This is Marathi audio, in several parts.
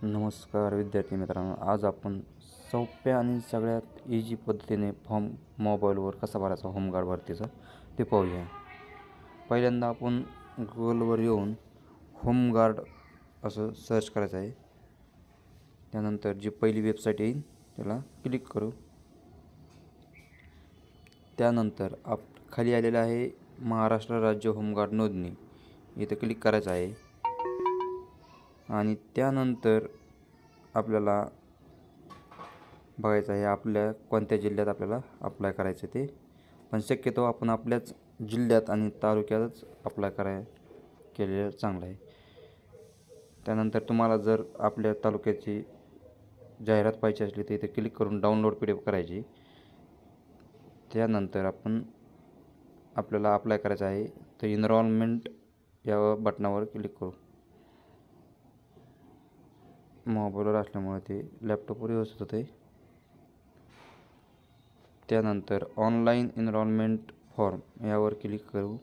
नमस्कार विद्यार्थी मित्रांनो, आज आपण सोप्या आणि सगळ्यात इझी पद्धतीने फॉर्म मोबाईलवर कसा भरायचा होमगार्ड भरतीचा ते पाहूया. पहिल्यांदा आपण गुगलवर येऊन होमगार्ड असं सर्च करायचं आहे. त्यानंतर जी पहिली वेबसाईट येईल त्याला क्लिक करू. त्यानंतर खाली आलेलं आहे महाराष्ट्र राज्य होमगार्ड नोंदणी, इथं क्लिक करायचं आहे. आणि त्यानंतर आपल्याला बघायचं आहे आपल्या कोणत्या जिल्ह्यात आपल्याला अप्लाय करायचं ते, पण शक्यतो आपण आपल्याच जिल्ह्यात आणि तालुक्यातच अप्लाय केलेलं चांगलं आहे. त्यानंतर तुम्हाला जर आपल्या तालुक्याची जाहिरात पाहिजे असली तर इथे क्लिक करून डाउनलोड PDF करायची. त्यानंतर आपल्याला अप्लाय करायचं आहे तर एनरोलमेंट या बटनावर क्लिक करू. मोबाईलवर असल्यामुळे ते लॅपटॉपवर व्यवस्थित होते. त्यानंतर ऑनलाईन एनरोलमेंट फॉर्म यावर क्लिक करू.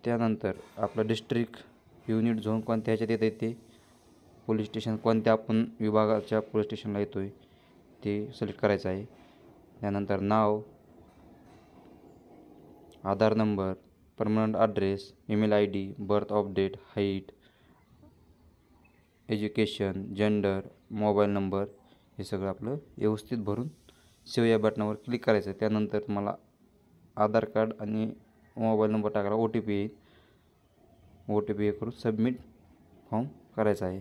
त्यानंतर आपलं डिस्ट्रिक्ट, युनिट, झोन कोणत्या ह्याच्यात येतं ते, पोलीस स्टेशन कोणत्या आपण विभागाच्या पोलीस स्टेशनला येतो आहे ते सिलेक्ट करायचं आहे. त्यानंतर नाव, Aadhaar number, permanent address, email ID, birth of date, height, education, gender, mobile number हे सगळं आपलं व्यवस्थित भरून सेव्ह या बटनावर क्लिक करायचं आहे. त्यानंतर तुम्हाला आधार कार्ड आणि मोबाईल नंबर टाकायला OTP येईल. OTP हे करून सबमिट फॉर्म करायचा आहे.